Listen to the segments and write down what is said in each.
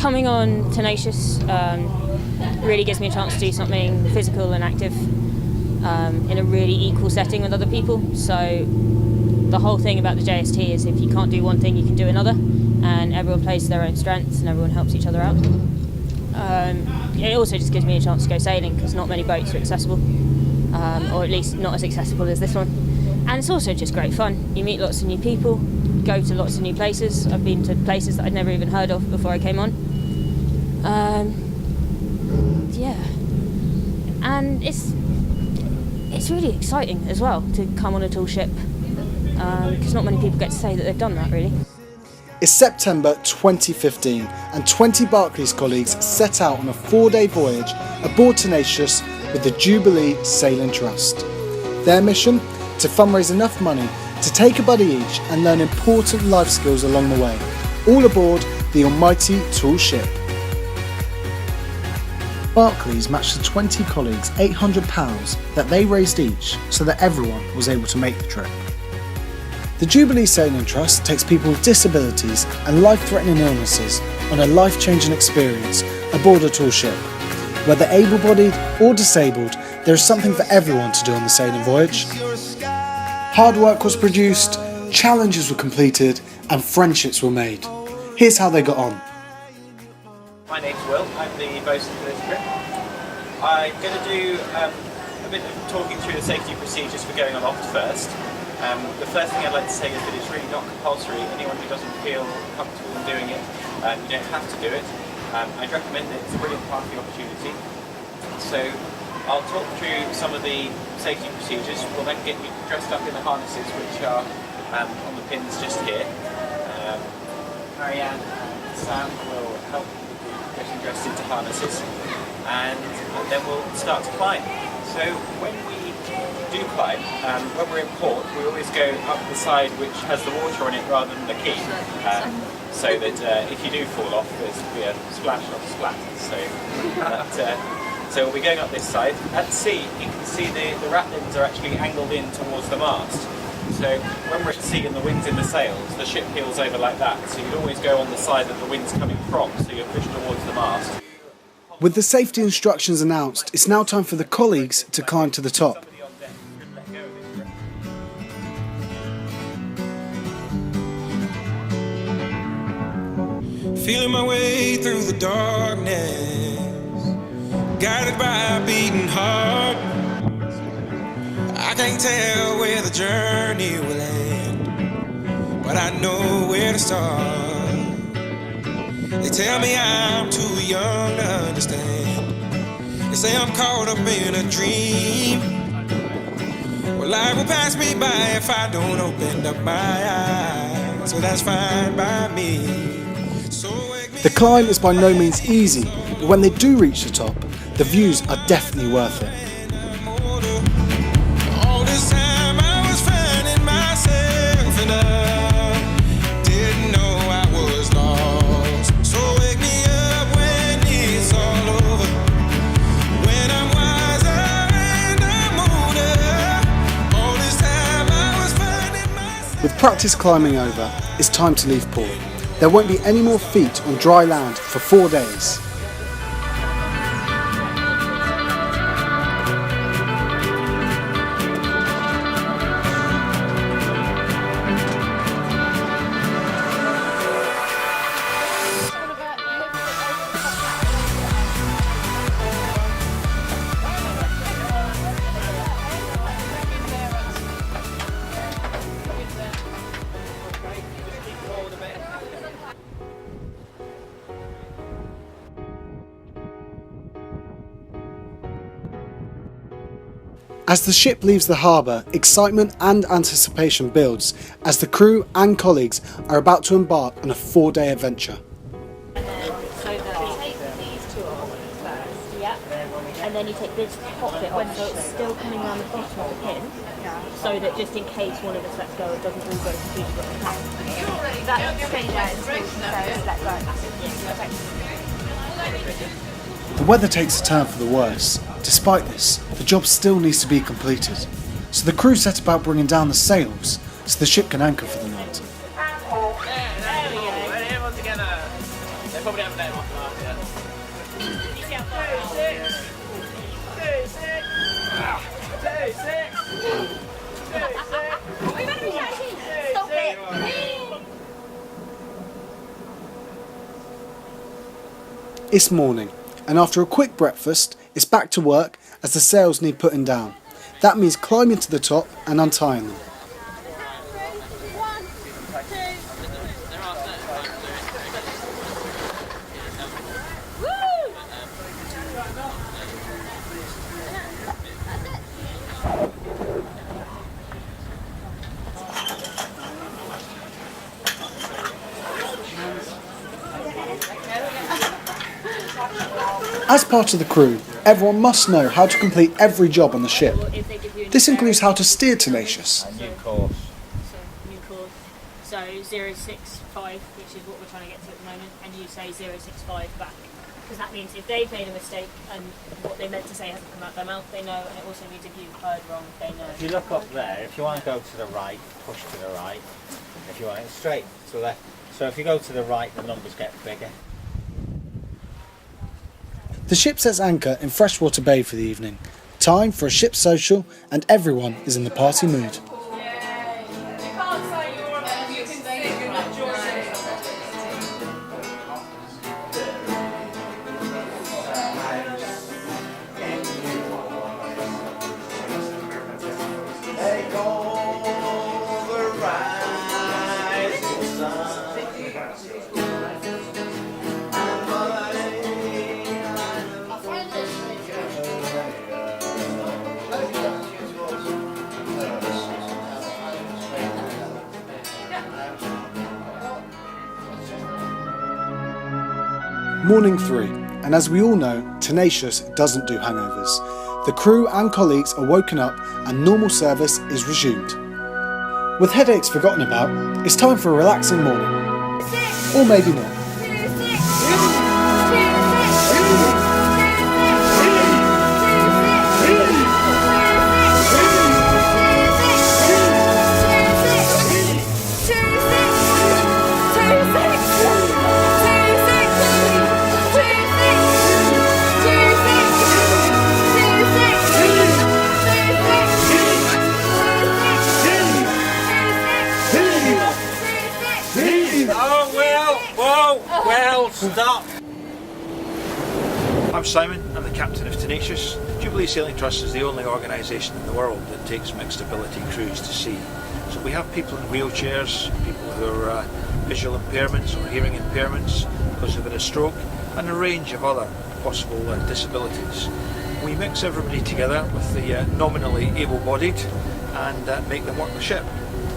Coming on Tenacious really gives me a chance to do something physical and active in a really equal setting with other people. So the whole thing about the JST is if you can't do one thing, you can do another, and everyone plays to their own strengths and everyone helps each other out. It also just gives me a chance to go sailing because not many boats are accessible, or at least not as accessible as this one. And it's also just great fun. You meet lots of new people, go to lots of new places. I've been to places that I'd never even heard of before I came on. Yeah, and it's really exciting as well to come on a tall ship, because not many people get to say that they've done that, really. It's September 2015 and 20 Barclays colleagues set out on a 4-day voyage aboard Tenacious with the Jubilee Sailing Trust. Their mission? To fundraise enough money to take a buddy each and learn important life skills along the way, all aboard the almighty tall ship. Barclays matched the 20 colleagues £800 that they raised each so that everyone was able to make the trip. The Jubilee Sailing Trust takes people with disabilities and life-threatening illnesses on a life-changing experience aboard a tall ship. Whether able-bodied or disabled, there is something for everyone to do on the sailing voyage. Hard work was produced, challenges were completed, and friendships were made. Here's how they got on. My name's Will, I'm the bosun for this trip. I'm going to do a bit of talking through the safety procedures for going aloft first. The first thing I'd like to say is that it's really not compulsory. Anyone who doesn't feel comfortable in doing it, you don't have to do it. I'd recommend it, it's a brilliant part of the opportunity. So I'll talk through some of the safety procedures. We'll then get you dressed up in the harnesses which are on the pins just here. Marianne and Sam will help with getting dressed into harnesses, and then we'll start to climb. So when we do climb, when we're in port, we always go up the side which has the water on it rather than the quay, so that if you do fall off, there's be a splash, not a splat. So we'll be going up this side. At sea, you can see the ratlins are actually angled in towards the mast. So when we're at sea and the wind's in the sails, the ship heels over like that. So you'd always go on the side that the wind's coming from, so you're pushed towards the mast. With the safety instructions announced, it's now time for the colleagues to climb to the top. Feeling my way through the darkness, guided by a beating heart. I can't tell where the journey will end, but I know where to start. They tell me I'm too young to understand. They say I'm caught up in a dream. Well, life will pass me by if I don't open up my eyes, so that's fine by me. The climb is by no means easy, but when they do reach the top, the views are definitely worth it. All this time I was finding myself and I didn't know I was lost. So wake me up when it's all over, when I'm wiser and I'm older. All this time I was finding myself. With practice climbing over, it's time to leave port. There won't be any more feet on dry land for 4 days. As the ship leaves the harbour, excitement and anticipation builds as the crew and colleagues are about to embark on a 4-day adventure. So you take these two off first, yeah, and then you take this top bit off so it's still coming around the bottom of the pin, so that just in case one of us lets go, it doesn't all go completely wrong. That's stay there until let go. The weather takes a turn for the worse. Despite this, the job still needs to be completed, so the crew set about bringing down the sails so the ship can anchor for the night. There we go. Everyone together. Then probably haven't let him off the mark yet. Stop it! It's morning, and after a quick breakfast, it's back to work as the sails need putting down. That means climbing to the top and untying them. As part of the crew, everyone must know how to complete every job on the ship. This includes how to steer Tenacious. New course. New course. So 065, which is what we're trying to get to at the moment, and you say 065 back. Because that means if they've made a mistake and what they meant to say hasn't come out their mouth, they know, and it also means if you've heard wrong, they know. If you look up there, if you want to go to the right, push to the right. If you want it straight to the left. So if you go to the right, the numbers get bigger. The ship sets anchor in Freshwater Bay for the evening. Time for a ship social, and everyone is in the party mood. Morning 3, and as we all know, Tenacious doesn't do hangovers. The crew and colleagues are woken up and normal service is resumed. With headaches forgotten about, it's time for a relaxing morning. Or maybe not. Stop! I'm Simon, I'm the captain of Tenacious. Jubilee Sailing Trust is the only organisation in the world that takes mixed ability crews to sea. So we have people in wheelchairs, people who are visual impairments or hearing impairments because they've had a stroke, and a range of other possible disabilities. We mix everybody together with the nominally able-bodied and make them work the ship.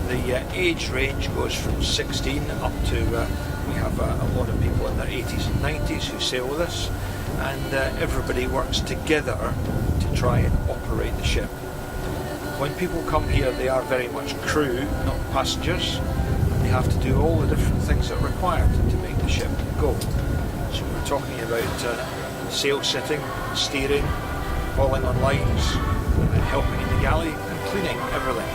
The age range goes from 16 up to we have a lot of people in their 80s and 90s who sail with us, and everybody works together to try and operate the ship. When people come here, they are very much crew, not passengers, and they have to do all the different things that are required to make the ship go. So we're talking about sail setting, steering, hauling on lines, helping in the galley, and cleaning everything.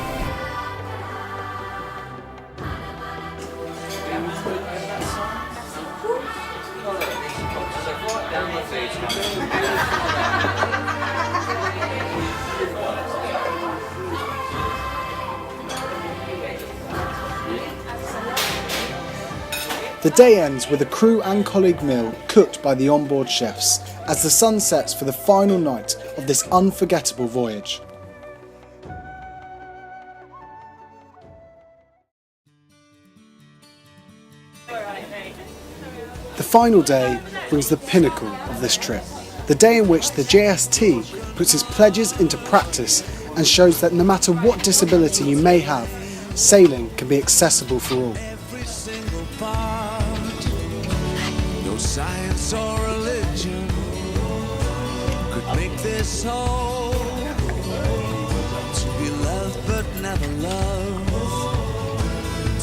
The day ends with a crew and colleague meal cooked by the onboard chefs as the sun sets for the final night of this unforgettable voyage. The final day brings the pinnacle of this trip, the day in which the JST puts its pledges into practice and shows that no matter what disability you may have, sailing can be accessible for all. No science or religion could make this whole. To be loved but never loved,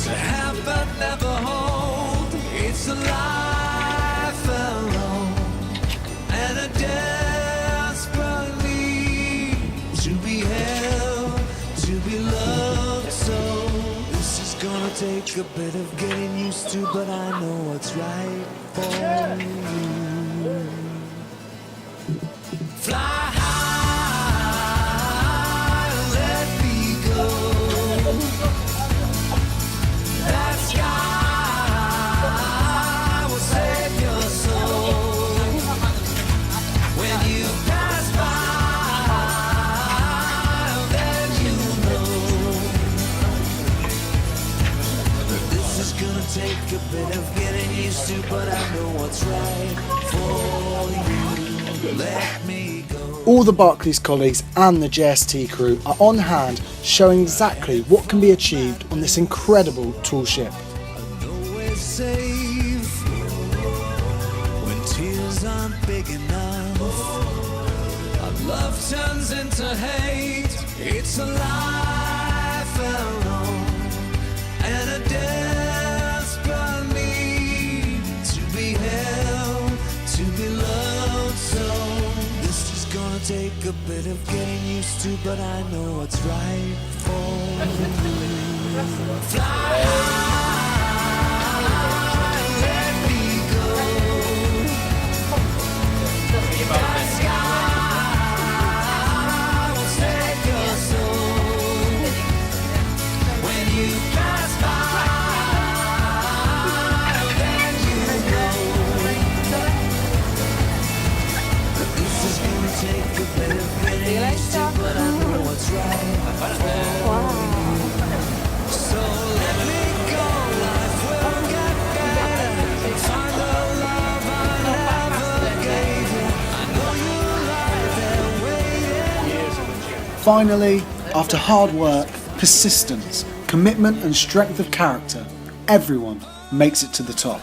to have but never hold. It's a life alone and a desperate need to be held, to be loved. So this is gonna take a bit of getting used to, but I know what's right for you. Fly high, let me go. That sky will save your soul. When you pass by, then you know that this is gonna take a bit of getting used to, but I know what's right for you. Let me go. All the Barclays colleagues and the JST crew are on hand showing exactly what can be achieved on this incredible tall ship. I know it's safe when tears aren't big enough. Our love turns into hate. It's a life alone and a desperate need to be held, to be loved. So this is gonna take a bit of getting used to, but I know what's right for you. Fly high, let me go. That sky will save your soul. When you pass by, then you know that this is gonna take a bit of getting used to, but I know what's right for you. So let me go, life will get better. Find the love I never gave you. I know you're right there waiting. Finally, after hard work, persistence, commitment and strength of character, everyone makes it to the top.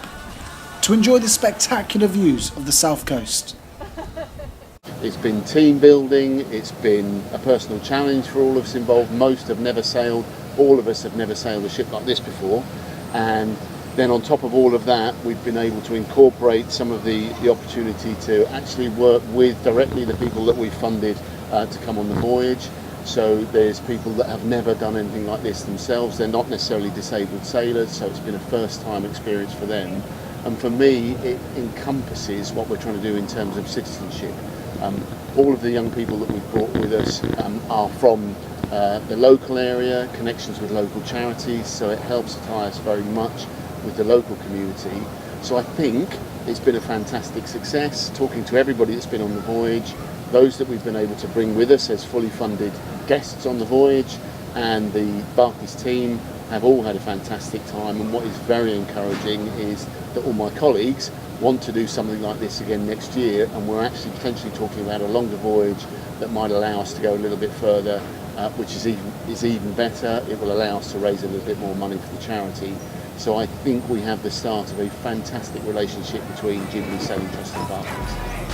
To enjoy the spectacular views of the South Coast. It's been team building, it's been a personal challenge for all of us involved. Most have never sailed, all of us have never sailed a ship like this before. And then on top of all of that, we've been able to incorporate some of the opportunity to actually work with directly the people that we funded to come on the voyage. So there's people that have never done anything like this themselves. They're not necessarily disabled sailors, so it's been a first time experience for them. And for me, it encompasses what we're trying to do in terms of citizenship. All of the young people that we've brought with us are from the local area, connections with local charities, so it helps to tie us very much with the local community. So I think it's been a fantastic success, talking to everybody that's been on the voyage, those that we've been able to bring with us as fully funded guests on the voyage, and the Barclays team have all had a fantastic time. And what is very encouraging is that all my colleagues want to do something like this again next year, and we're actually potentially talking about a longer voyage that might allow us to go a little bit further, which is even better. It will allow us to raise a little bit more money for the charity. So I think we have the start of a fantastic relationship between Jubilee Sailing Trust and Barclays.